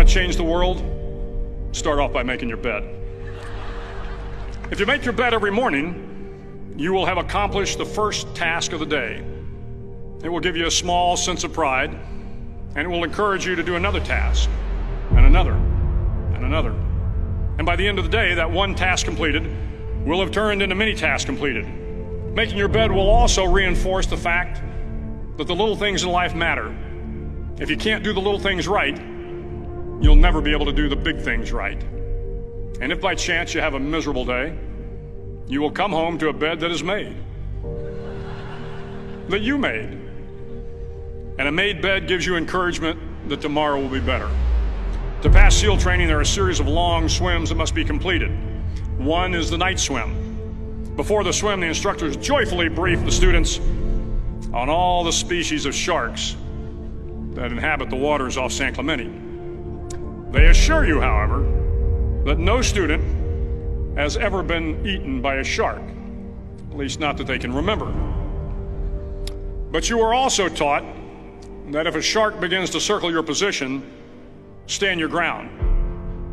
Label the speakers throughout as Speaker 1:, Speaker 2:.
Speaker 1: to change the world? Start off by making your bed. If you make your bed every morning, you will have accomplished the first task of the day. It will give you a small sense of pride, and it will encourage you to do another task, and another, and another. And by the end of the day, that one task completed will have turned into many tasks completed. Making your bed will also reinforce the fact that the little things in life matter. If you can't do the little things right, you'll never be able to do the big things right. And if by chance you have a miserable day, you will come home to a bed that is made, that you made. And a made bed gives you encouragement that tomorrow will be better. To pass SEAL training, there are a series of long swims that must be completed. One is the night swim. Before the swim, the instructors joyfully brief the students on all the species of sharks that inhabit the waters off San Clemente. They assure you, however, that no student has ever been eaten by a shark, at least not that they can remember. But you are also taught that if a shark begins to circle your position, stand your ground.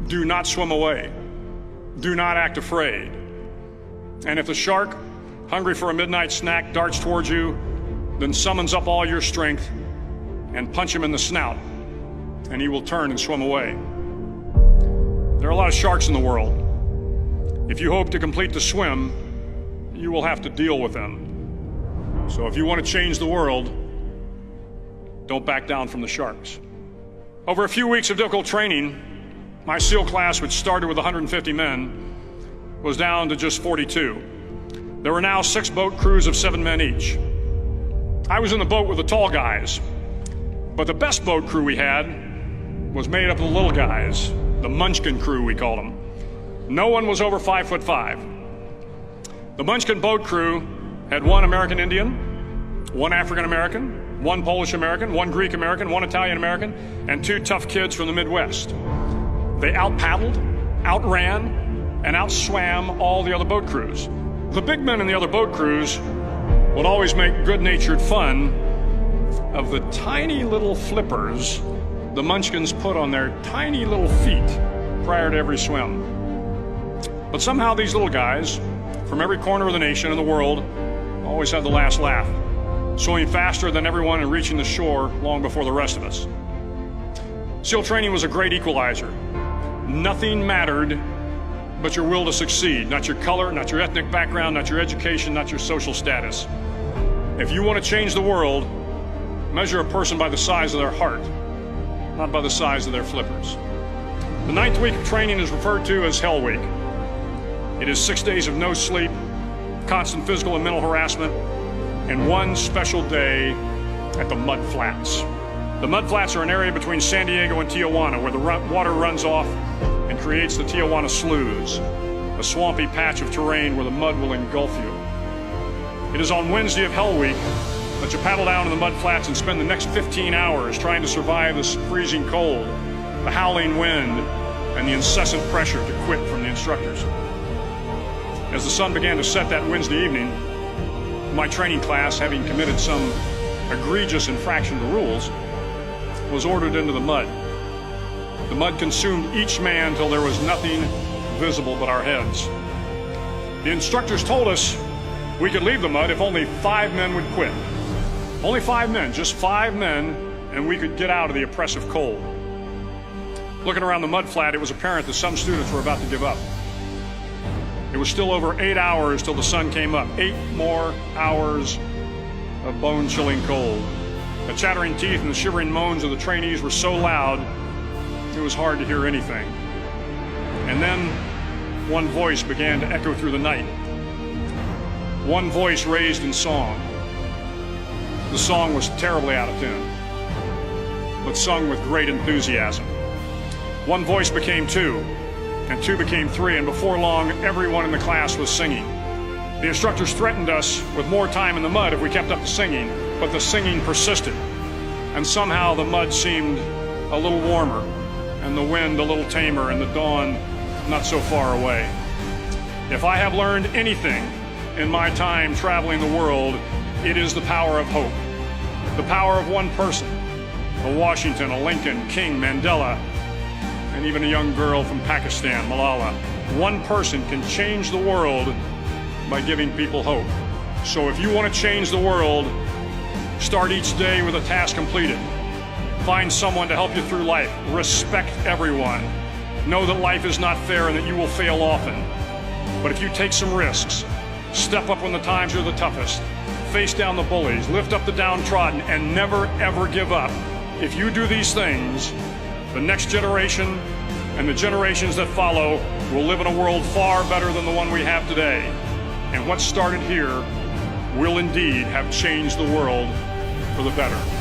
Speaker 1: Do not swim away. Do not act afraid. And if the shark, hungry for a midnight snack, darts towards you, then summons up all your strength and punch him in the snout, and he will turn and swim away. There are a lot of sharks in the world. If you hope to complete the swim, you will have to deal with them. So if you want to change the world, don't back down from the sharks. Over a few weeks of difficult training, my SEAL class, which started with 150 men, was down to just 42. There were now 6 boat crews of 7 men each. I was in the boat with the tall guys, but the best boat crew we had was made up of the little guys, the Munchkin crew, we called them. No one was over 5'5". The Munchkin boat crew had 1 American Indian, 1 African American, 1 Polish American, 1 Greek American, 1 Italian American, and 2 tough kids from the Midwest. They out-paddled, outran, and outswam all the other boat crews. The big men in the other boat crews would always make good-natured fun of the tiny little flippers the Munchkins put on their tiny little feet prior to every swim. But somehow these little guys from every corner of the nation and the world always had the last laugh, swimming faster than everyone and reaching the shore long before the rest of us. SEAL training was a great equalizer. Nothing mattered but your will to succeed, not your color, not your ethnic background, not your education, not your social status. If you want to change the world, measure a person by the size of their heart, not by the size of their flippers. The 9th week of training is referred to as Hell Week. It is 6 days of no sleep, constant physical and mental harassment, and 1 special day at the Mud Flats. The Mud Flats are an area between San Diego and Tijuana where the water runs off and creates the Tijuana Sloughs, a swampy patch of terrain where the mud will engulf you. It is on Wednesday of Hell Week that you paddle down to the Mud Flats and spend the next 15 hours trying to survive the freezing cold, the howling wind, and the incessant pressure to quit from the instructors. As the sun began to set that Wednesday evening, my training class, having committed some egregious infraction to rules, was ordered into the mud. The mud consumed each man till there was nothing visible but our heads. The instructors told us we could leave the mud if only 5 men would quit. Only 5 men, just 5 men, and we could get out of the oppressive cold. Looking around the mud flat, it was apparent that some students were about to give up. It was still over 8 hours till the sun came up. 8 more hours of bone-chilling cold. The chattering teeth and the shivering moans of the trainees were so loud, it was hard to hear anything. And then one voice began to echo through the night. One voice raised in song. The song was terribly out of tune, but sung with great enthusiasm. One voice became 2, and 2 became 3, and before long, everyone in the class was singing. The instructors threatened us with more time in the mud if we kept up the singing, but the singing persisted, and somehow the mud seemed a little warmer, and the wind a little tamer, and the dawn not so far away. If I have learned anything in my time traveling the world, it is the power of hope. The power of one person, a Washington, a Lincoln, King, Mandela, and even a young girl from Pakistan, Malala. One person can change the world by giving people hope. So if you want to change the world, start each day with a task completed. Find someone to help you through life. Respect everyone. Know that life is not fair and that you will fail often. But if you take some risks, step up when the times are the toughest, face down the bullies, lift up the downtrodden, and never ever give up. If you do these things, the next generation and the generations that follow will live in a world far better than the one we have today. And what started here will indeed have changed the world for the better.